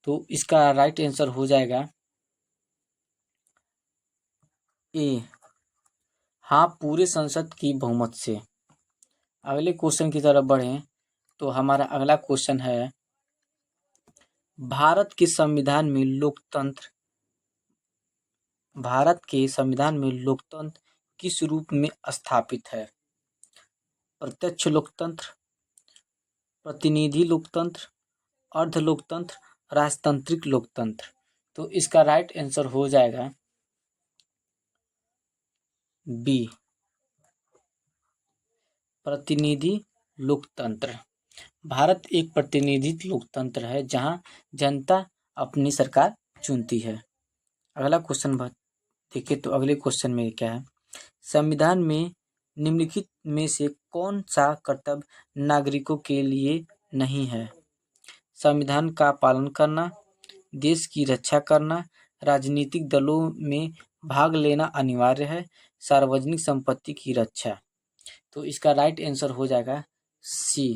तो इसका राइट आंसर हो जाएगा ए, हाँ, पूरे संसद की बहुमत से। अगले क्वेश्चन की तरफ बढ़ें तो हमारा अगला क्वेश्चन है, भारत के संविधान में लोकतंत्र किस रूप में स्थापित है? प्रत्यक्ष लोकतंत्र, प्रतिनिधि लोकतंत्र, अर्ध लोकतंत्र, राजतांत्रिक लोकतंत्र। तो इसका राइट आंसर हो जाएगा बी, प्रतिनिधि लोकतंत्र। भारत एक प्रतिनिधि लोकतंत्र है जहां जनता अपनी सरकार चुनती है। अगला क्वेश्चन देखिए तो अगले क्वेश्चन में क्या है, संविधान में निम्नलिखित में से कौन सा कर्तव्य नागरिकों के लिए नहीं है? संविधान का पालन करना, देश की रक्षा करना, राजनीतिक दलों में भाग लेना अनिवार्य है, सार्वजनिक संपत्ति की रक्षा। तो इसका राइट आंसर हो जाएगा सी,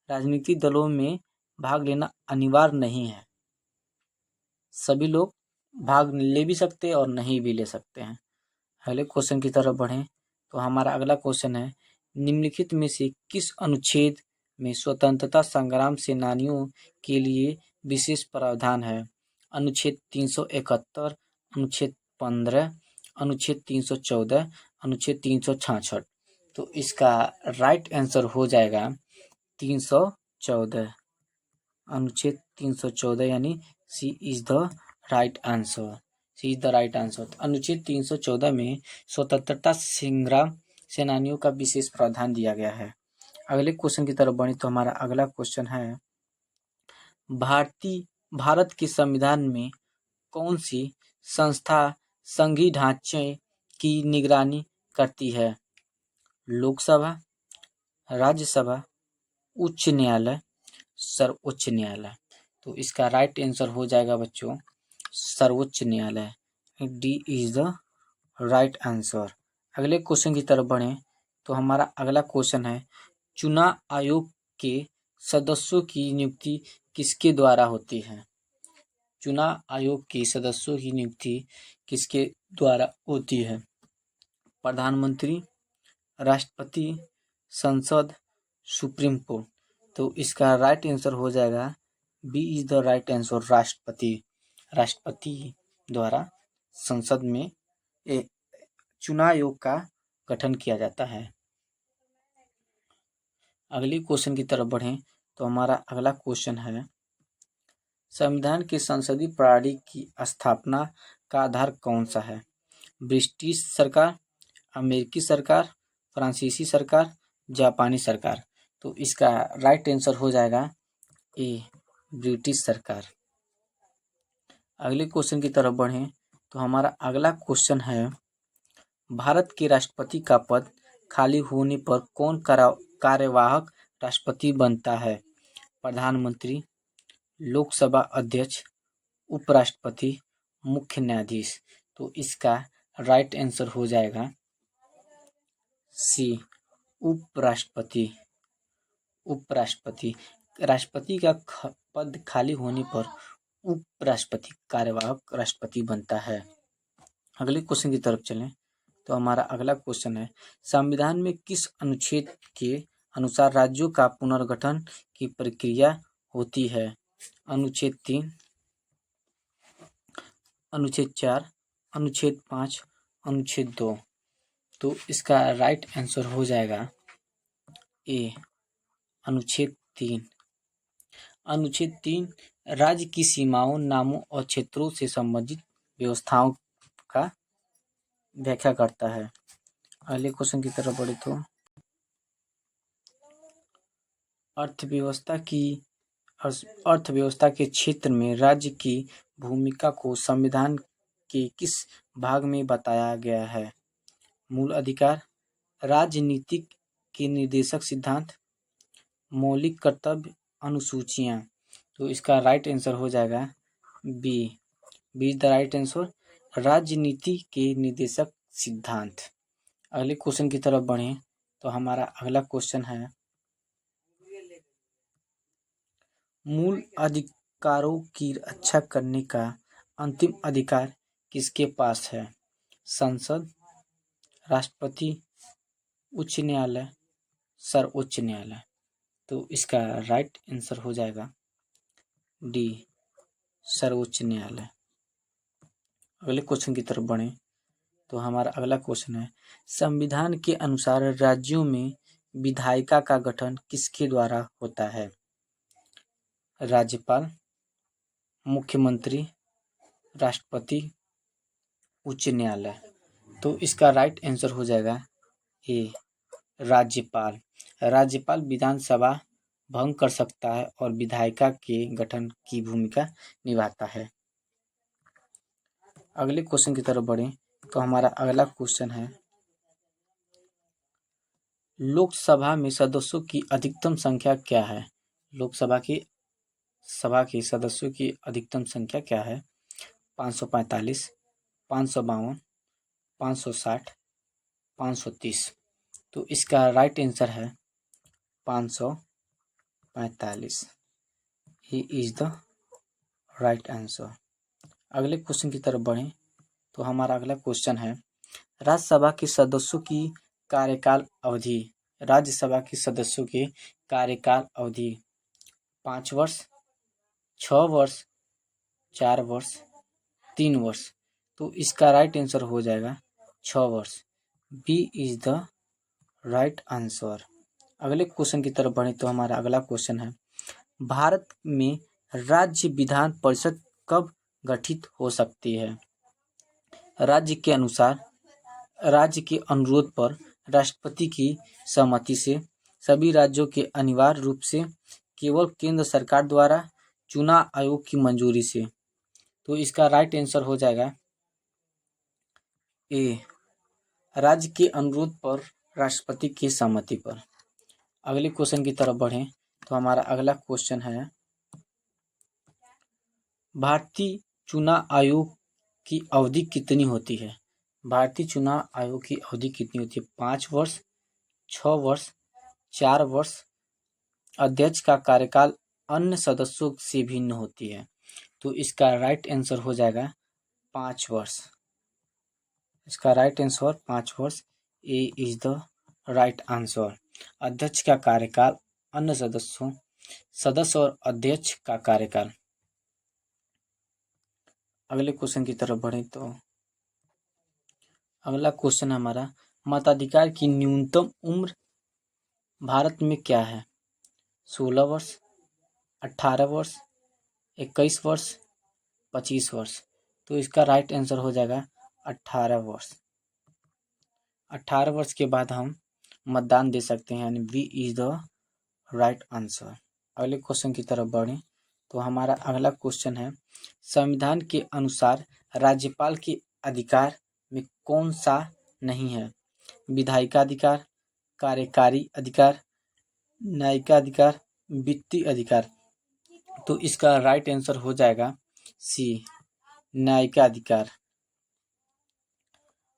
राजनीतिक दलों में भाग लेना अनिवार्य नहीं है। सभी लोग भाग ले भी सकते हैं और नहीं भी ले सकते हैं। अगले क्वेश्चन की तरफ बढ़ें तो हमारा अगला क्वेश्चन है, निम्नलिखित में से किस अनुच्छेद में स्वतंत्रता संग्राम सेनानियों के लिए विशेष प्रावधान है? अनुच्छेद 371, अनुच्छेद 15, अनुच्छेद 314, अनुच्छेद 366। तो इसका राइट आंसर हो जाएगा 314, अनुच्छेद 314 यानी C is the right answer. C is the right answer. अनुच्छेद 314 में स्वतंत्रता संग्राम सेनानियों का विशेष प्रावधान दिया गया है। अगले क्वेश्चन की तरफ बढ़े तो हमारा अगला क्वेश्चन है, भारत के संविधान में कौन सी संस्था संघीय ढांचे की निगरानी करती है? लोकसभा, राज्यसभा, उच्च न्यायालय, सर्वोच्च न्यायालय। तो इसका राइट आंसर हो जाएगा बच्चों सर्वोच्च न्यायालय, D is the right answer. अगले क्वेश्चन की तरफ बढ़ें तो हमारा अगला क्वेश्चन है, चुनाव आयोग के सदस्यों की नियुक्ति किसके द्वारा होती है? चुनाव आयोग के सदस्यों की नियुक्ति किसके द्वारा होती है? प्रधानमंत्री, राष्ट्रपति, संसद, सुप्रीम कोर्ट। तो इसका राइट आंसर हो जाएगा B is the right answer, राष्ट्रपति द्वारा संसद में चुनाव आयोग का गठन किया जाता है। अगले क्वेश्चन की तरफ बढ़ें तो हमारा अगला क्वेश्चन है, संविधान के संसदीय प्रणाली की स्थापना का आधार कौन सा है? ब्रिटिश सरकार, अमेरिकी सरकार, फ्रांसीसी सरकार, जापानी सरकार। तो इसका राइट आंसर हो जाएगा ए, ब्रिटिश सरकार। अगले क्वेश्चन की तरफ बढ़ें तो हमारा अगला क्वेश्चन है, भारत के राष्ट्रपति का पद खाली होने पर कौन कार्यवाहक राष्ट्रपति बनता है? प्रधानमंत्री, लोकसभा अध्यक्ष, उपराष्ट्रपति, मुख्य न्यायाधीश। तो इसका राइट आंसर हो जाएगा सी, उपराष्ट्रपति। राष्ट्रपति का पद खाली होने पर उपराष्ट्रपति कार्यवाहक राष्ट्रपति बनता है। अगले क्वेश्चन की तरफ चलें तो हमारा अगला क्वेश्चन है, संविधान में किस अनुच्छेद के अनुसार राज्यों का पुनर्गठन की प्रक्रिया होती है? अनुच्छेद 3, अनुच्छेद 4, अनुच्छेद 5, अनुच्छेद 2। तो इसका राइट आंसर हो जाएगा ए, अनुच्छेद 3। अनुच्छेद 3 राज्य की सीमाओं, नामों और क्षेत्रों से संबंधित व्यवस्थाओं का व्याख्या करता है। अगले क्वेश्चन की तरफ बढ़े तो अर्थव्यवस्था के क्षेत्र में राज्य की भूमिका को संविधान के किस भाग में बताया गया है? मूल अधिकार, राजनीतिक के निर्देशक सिद्धांत, मौलिक कर्तव्य, अनुसूचियां। तो इसका राइट आंसर हो जाएगा B is the right answer, राजनीति के निर्देशक सिद्धांत। अगले क्वेश्चन की तरफ बढ़ें तो हमारा अगला क्वेश्चन है, मूल अधिकारों की रक्षा करने का अंतिम अधिकार किसके पास है? संसद, राष्ट्रपति, उच्च न्यायालय, सर्वोच्च न्यायालय। तो इसका राइट आंसर हो जाएगा डी, सर्वोच्च न्यायालय। अगले क्वेश्चन की तरफ बढ़ें तो हमारा अगला क्वेश्चन है, संविधान के अनुसार राज्यों में विधायिका का गठन किसके द्वारा होता है? राज्यपाल, मुख्यमंत्री, राष्ट्रपति, उच्च न्यायालय। तो इसका राइट आंसर हो जाएगा ए, राज्यपाल। राज्यपाल विधानसभा भंग कर सकता है और विधायिका के गठन की भूमिका निभाता है। अगले क्वेश्चन की तरफ बढ़ें तो हमारा अगला क्वेश्चन है, लोकसभा में सदस्यों की अधिकतम संख्या क्या है? लोकसभा की सभा के सदस्यों की अधिकतम संख्या क्या है? 545, 552, 560, 530। तो इसका राइट आंसर है 545। He is the right answer. अगले क्वेश्चन की तरफ बढ़ें तो हमारा अगला क्वेश्चन है, राज्यसभा के सदस्यों की कार्यकाल अवधि। राज्यसभा के सदस्यों की कार्यकाल अवधि 5 वर्ष, 6 वर्ष, 4 वर्ष, 3 वर्ष। तो इसका राइट आंसर हो जाएगा 6 वर्ष। B is the right answer. अगले क्वेश्चन की तरफ बढ़े तो हमारा अगला क्वेश्चन है, भारत में राज्य विधान परिषद कब गठित हो सकती है? राज्य के अनुसार, राज्य के अनुरोध पर, राष्ट्रपति की सहमति से, सभी राज्यों के अनिवार्य रूप से, केवल केंद्र सरकार द्वारा, चुनाव आयोग की मंजूरी से। तो इसका राइट आंसर हो जाएगा ए, राज्य के अनुरोध पर, राष्ट्रपति की सहमति पर। अगले क्वेश्चन की तरफ बढ़ें तो हमारा अगला क्वेश्चन है, भारतीय चुनाव आयोग की अवधि कितनी होती है? भारतीय चुनाव आयोग की अवधि कितनी होती है? 5 वर्ष, 6 वर्ष, 4 वर्ष। अध्यक्ष का कार्यकाल अन्य सदस्यों से भिन्न होती है। तो इसका राइट आंसर हो जाएगा 5 वर्ष। इसका राइट आंसर 5 वर्ष। ए इज द राइट आंसर। अध्यक्ष का कार्यकाल, अन्य सदस्य और अध्यक्ष का कार्यकाल। अगले क्वेश्चन की तरफ बढ़े तो अगला क्वेश्चन हमारा, मताधिकार की न्यूनतम उम्र भारत में क्या है? 16 वर्ष, 18 वर्ष, 21 वर्ष, 25 वर्ष। तो इसका राइट आंसर हो जाएगा 18 वर्ष। 18 वर्ष के बाद हम मतदान दे सकते हैं, यानी B is the right answer. अगले क्वेश्चन की तरफ बढ़ें तो हमारा अगला क्वेश्चन है, संविधान के अनुसार राज्यपाल के अधिकार में कौन सा नहीं है? विधायिकाधिकार, कार्यकारी अधिकार, न्यायिकाधिकार, वित्तीय अधिकार। तो इसका राइट आंसर हो जाएगा सी, न्यायिकाधिकार।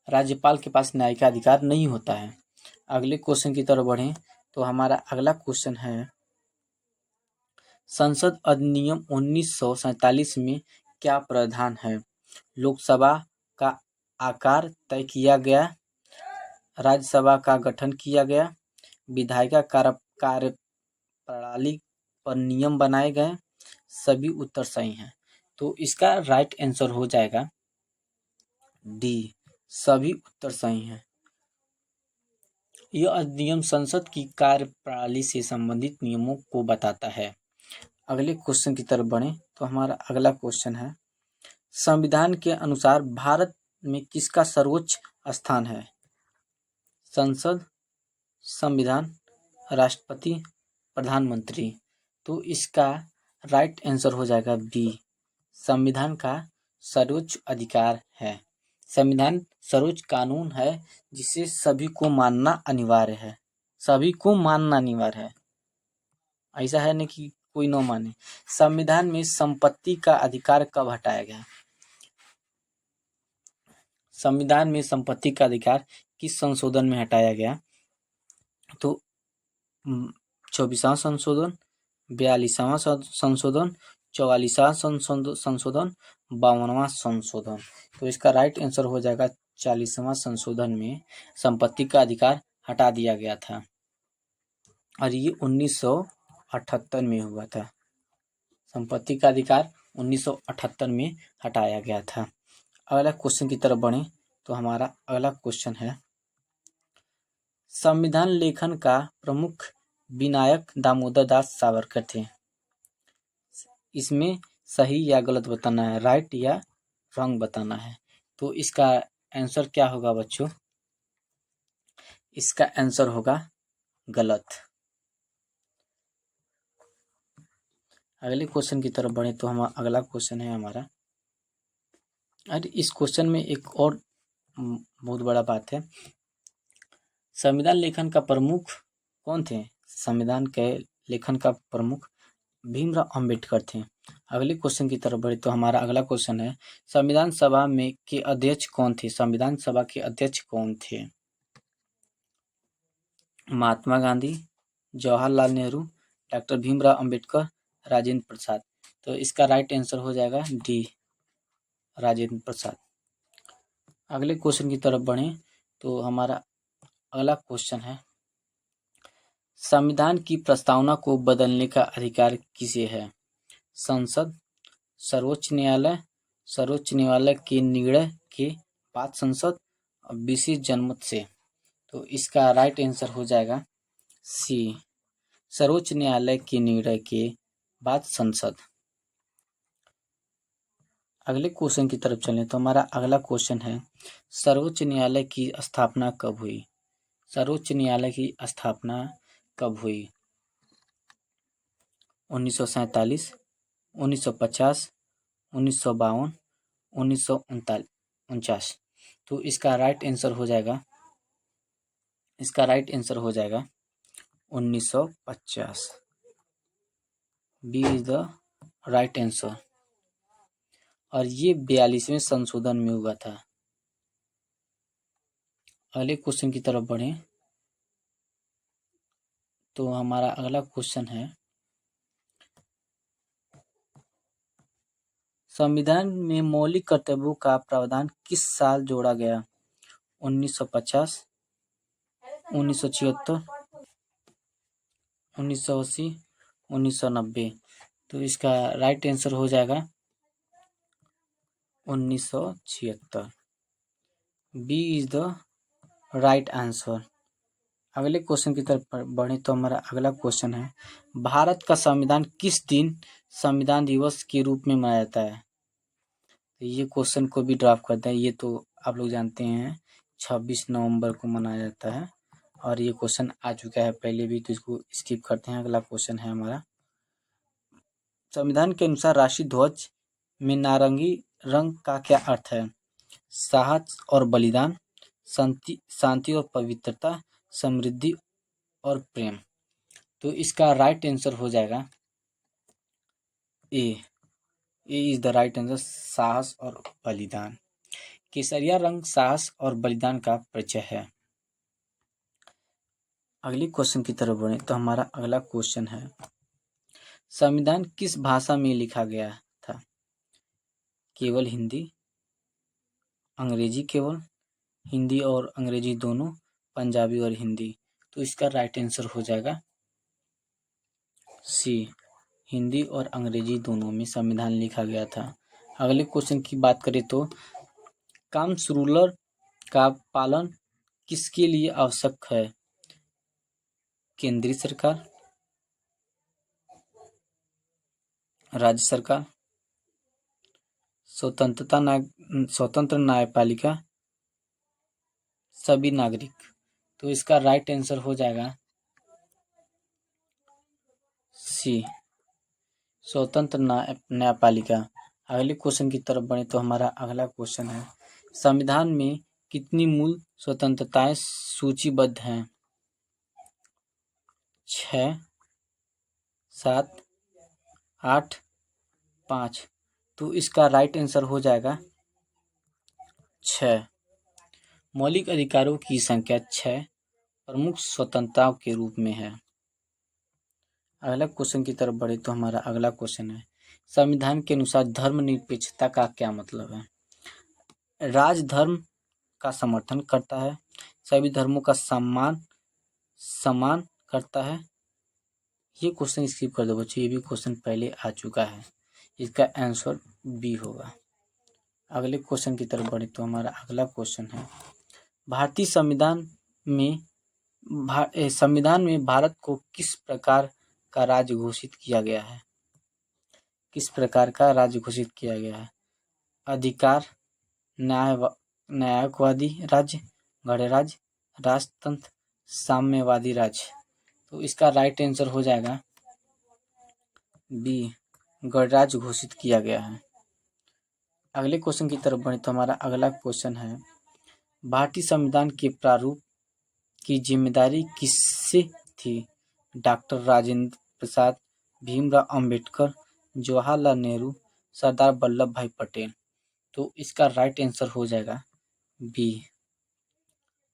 राज्यपाल के पास न्यायिकाधिकार नहीं होता है। अगले क्वेश्चन की तरफ बढ़ें तो हमारा अगला क्वेश्चन है, संसद अधिनियम 1947 में क्या प्रावधान है? लोकसभा का आकार तय किया गया, राज्यसभा का गठन किया गया, विधायिका कार्यप्रणाली पर नियम बनाए गए। सभी उत्तर सही हैं। तो इसका राइट आंसर हो जाएगा डी, सभी उत्तर सही हैं। यह अधिनियम संसद की कार्यप्रणाली से संबंधित नियमों को बताता है। अगले क्वेश्चन की तरफ बढ़े तो हमारा अगला क्वेश्चन है, संविधान के अनुसार भारत में किसका सर्वोच्च स्थान है? संसद, संविधान, राष्ट्रपति, प्रधानमंत्री। तो इसका राइट आंसर हो जाएगा बी, संविधान का सर्वोच्च अधिकार है। संविधान सर्वोच्च कानून है जिसे सभी को मानना अनिवार्य है, सभी को मानना अनिवार्य है, ऐसा है नहीं कि कोई न माने। संविधान में संपत्ति का अधिकार कब हटाया गया? संविधान में संपत्ति का अधिकार किस संशोधन में हटाया गया? तो 24वां संशोधन, 42वां संशोधन, 44वां संशोधन, 52वां संशोधन। तो इसका राइट आंसर हो जाएगा 40वां संशोधन में संपत्ति का अधिकार हटा दिया गया था और ये 1978 में हुआ था। संपत्ति का अधिकार 1978 में हटाया गया था। अगला क्वेश्चन की तरफ बढ़े तो हमारा अगला क्वेश्चन है, संविधान लेखन का प्रमुख विनायक दामोदर दास सावरकर थे। इसमें सही या गलत बताना है, राइट या रॉन्ग बताना है। तो इसका आंसर क्या होगा बच्चों? इसका आंसर होगा गलत। अगले क्वेश्चन की तरफ बढ़े तो हम अगला क्वेश्चन है हमारा, और इस क्वेश्चन में एक और बहुत बड़ा बात है, संविधान लेखन का प्रमुख कौन थे? संविधान के लेखन का प्रमुख भीमराव अंबेडकर थे। अगले क्वेश्चन की तरफ बढ़े तो हमारा अगला क्वेश्चन है, संविधान सभा में के अध्यक्ष कौन थे? संविधान सभा के अध्यक्ष कौन थे? महात्मा गांधी, जवाहरलाल नेहरू, डॉक्टर भीमराव अंबेडकर, राजेंद्र प्रसाद। तो इसका राइट आंसर हो जाएगा डी, राजेंद्र प्रसाद। अगले क्वेश्चन की तरफ बढ़े तो हमारा अगला क्वेश्चन है, संविधान की प्रस्तावना को बदलने का अधिकार किसे है? संसद, सर्वोच्च न्यायालय, सर्वोच्च न्यायालय के निर्णय के बाद संसद और विशेष जनमत से। तो इसका राइट आंसर हो जाएगा सी, सर्वोच्च न्यायालय के निर्णय के बाद संसद। अगले क्वेश्चन की तरफ चलें तो हमारा अगला क्वेश्चन है, सर्वोच्च न्यायालय की स्थापना कब हुई? सर्वोच्च न्यायालय की स्थापना कब हुई? 1947, 1950, 1952, 1949। तो इसका राइट आंसर हो जाएगा 1950। B is the right answer और ये 42वें संशोधन में हुआ था। अगले क्वेश्चन की तरफ बढ़ें तो हमारा अगला क्वेश्चन है, संविधान में मौलिक कर्तव्यों का प्रावधान किस साल जोड़ा गया? 1950, 1976, 1980, 1990। तो इसका राइट आंसर हो जाएगा 1976। B is the right answer. अगले क्वेश्चन की तरफ बढ़े तो हमारा अगला क्वेश्चन है, भारत का संविधान किस दिन संविधान दिवस के रूप में मनाया जाता है? तो ये क्वेश्चन को भी ड्रॉप करते हैं, ये तो आप लोग जानते हैं 26 नवंबर को मनाया जाता है और ये क्वेश्चन आ चुका है पहले भी, तो इसको स्किप करते हैं। अगला क्वेश्चन है हमारा, संविधान के अनुसार राष्ट्रीय ध्वज में नारंगी रंग का क्या अर्थ है? साहस और बलिदान, शांति और पवित्रता, समृद्धि और प्रेम। तो इसका राइट आंसर हो जाएगा ए इज द राइट आंसर, साहस और बलिदान। केसरिया रंग साहस और बलिदान का परिचय है। अगली क्वेश्चन की तरफ बढ़े तो हमारा अगला क्वेश्चन है, संविधान किस भाषा में लिखा गया था? केवल हिंदी, अंग्रेजी केवल, हिंदी और अंग्रेजी दोनों, पंजाबी और हिंदी। तो इसका राइट आंसर हो जाएगा सी, हिंदी और अंग्रेजी दोनों में संविधान लिखा गया था। अगले क्वेश्चन की बात करें तो काम्स रूलर का पालन किसके लिए आवश्यक है? केंद्रीय सरकार, राज्य सरकार, स्वतंत्र न्यायपालिका, सभी नागरिक। तो इसका राइट आंसर हो जाएगा सी, स्वतंत्र न्यायपालिका। अगले क्वेश्चन की तरफ बढ़े तो हमारा अगला क्वेश्चन है, संविधान में कितनी मूल स्वतंत्रताएं सूचीबद्ध हैं? 6, 7, 8, 5। तो इसका राइट आंसर हो जाएगा 6। मौलिक अधिकारों की संख्या 6 प्रमुख स्वतंत्रताओं के रूप में है। अगला क्वेश्चन की तरफ बढ़े तो हमारा अगला क्वेश्चन है, संविधान के अनुसार धर्मनिरपेक्षता का क्या मतलब है? राजधर्म का समर्थन करता है, सभी धर्मों का सम्मान करता है। ये क्वेश्चन स्किप कर दो बच्चों, ये भी क्वेश्चन पहले आ चुका है। इसका आंसर बी होगा। अगले क्वेश्चन की तरफ बढ़े तो हमारा अगला क्वेश्चन है, भारतीय संविधान में भारत को किस प्रकार का राज्य घोषित किया गया है? किस प्रकार का राज्य घोषित किया गया है? अधिकार, न्यायवादी राज्य, गणराज्य, राजतंत्र, साम्यवादी राज्य। तो इसका राइट आंसर हो जाएगा बी, गणराज्य घोषित किया गया है। अगले क्वेश्चन की तरफ बढ़े तो हमारा अगला क्वेश्चन है, भारतीय संविधान के प्रारूप की जिम्मेदारी किससे थी? डॉक्टर राजेंद्र प्रसाद, भीमराव अंबेडकर, जवाहरलाल नेहरू, सरदार वल्लभ भाई पटेल। तो इसका राइट आंसर हो जाएगा बी,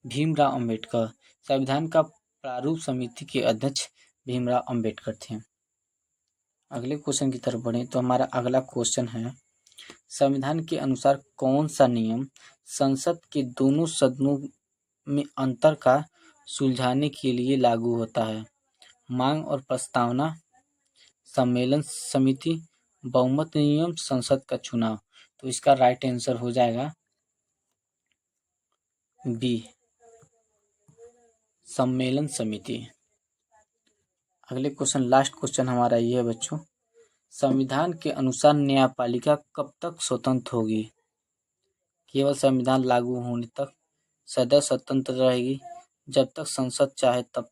भीमराव अंबेडकर। संविधान का प्रारूप समिति के अध्यक्ष भीमराव अंबेडकर थे। अगले क्वेश्चन की तरफ बढ़े तो हमारा अगला क्वेश्चन है, संविधान के अनुसार कौन सा नियम संसद के दोनों सदनों में अंतर का सुलझाने के लिए लागू होता है? मांग और प्रस्तावना, सम्मेलन समिति, बहुमत नियम, संसद का चुनाव। तो इसका राइट आंसर हो जाएगा बी, सम्मेलन समिति। अगले क्वेश्चन, लास्ट क्वेश्चन हमारा ये है बच्चों, संविधान के अनुसार न्यायपालिका कब तक स्वतंत्र होगी? केवल संविधान लागू होने तक, सदैव स्वतंत्र रहेगी, जब तक संसद चाहे तब,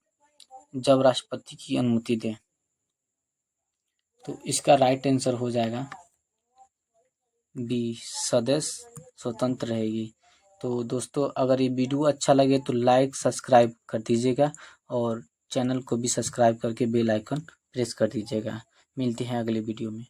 जब राष्ट्रपति की अनुमति दे। तो इसका राइट आंसर हो जाएगा बी, सदैव स्वतंत्र रहेगी। तो दोस्तों, अगर ये वीडियो अच्छा लगे तो लाइक सब्सक्राइब कर दीजिएगा और चैनल को भी सब्सक्राइब करके बेल आइकन प्रेस कर दीजिएगा। मिलते हैं अगले वीडियो में।